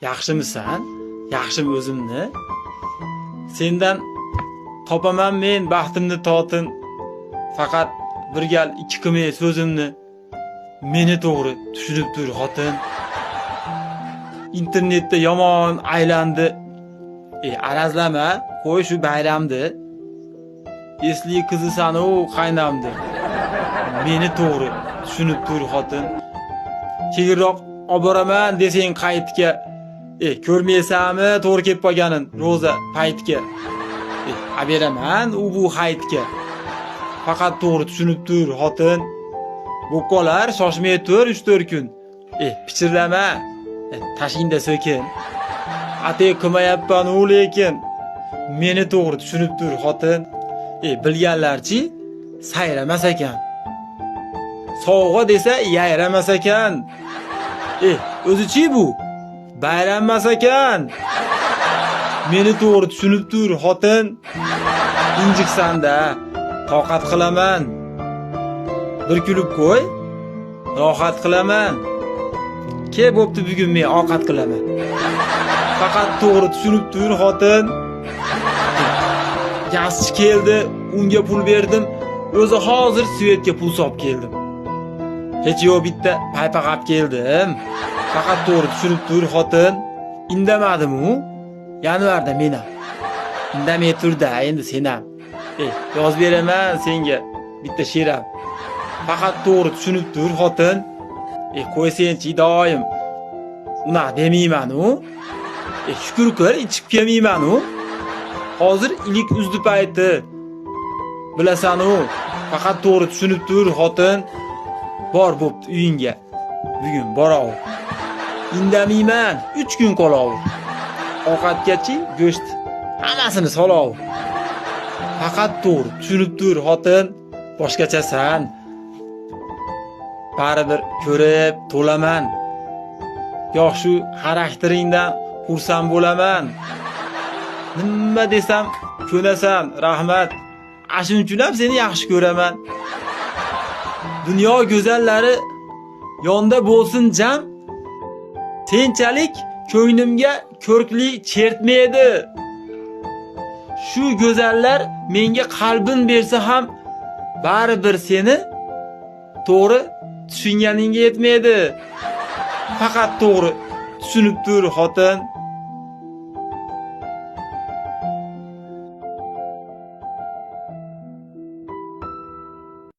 Yaxshimisan? Yaxshimi o'zimni? Sendan topaman men baxtimni totin. Faqat bir gal ikki qilmay so'zimni. Meni to'g'ri tushunib tur xotin. İnternetda yomon aylandi. Arazlama, qo'y shu bayramni. Esli qizisan o qaynamdi. Meni to'g'ri tushunib tur xotin. Keyinroq oboraman desang qaytga. Ko'rmaysanmi to'g'ri kelib qolganin ro'za paytga. Aberaman u bu haytga. Faqat to'g'ri tushunib tur xotin. Bu qolar shoshmay tur 3-4 kun. Pichirlama. Tashingda so'kin. Atay qilmayapman u lekin. Meni to'g'ri tushunib tur xotin. Bilganlarchi sayramas ekan. Sovg'a desa yayramas ekan. O'zichi bu bayrammas ekan. Meni to'g'ri tushunib tur xotin. Injiqsanda toqat qilaman. Bir kulib qo'y, rohat qilaman. Ke bo'pti bugun men ovqat qilaman. Faqat to'g'ri tushunib tur xotin. Gazchi keldi, unga pul berdim. O'zi hozir svetga pul solib keldim. Hech yo'q bitta paypaqab keldim. Faqat to'g'ri tushunib tur xotin. Indamadim u. Yanvarda meni. Indamay turda endi sen ham. Yoz beraman senga bitta she'ram. Faqat to'g'ri tushunib tur xotin. Qo'ysenchi doim. Una demayman u. Shukr qil, ichib kelmayman u. Hozir ilik uzdi payti. Bilasan u. Faqat to'g'ri tushunib tur xotin. Bor bo'pti uyingga. Bugun borav. Indamayman 3 kun qolav. Ovqatgachi go'sht hammasini solav. Faqat to'g'ri tushunib tur xotin. Boshqachasan. Baribir ko'rib to'laman. Yo'q shu xarakteringdan xursand bo'laman. Nima desam ko'nasan, rahmat. Shuning uchun ham seni yaxshi ko'raman. Dunyo go'zallari yonda bo'lsin jam. Senchalik ko'nglimga ko'rkli chertmaydi. Shu go'zallar menga qalbin bersa ham baribir seni to'g'ri tushunganingga yetmaydi. Faqat to'g'ri tushunib tur xotin.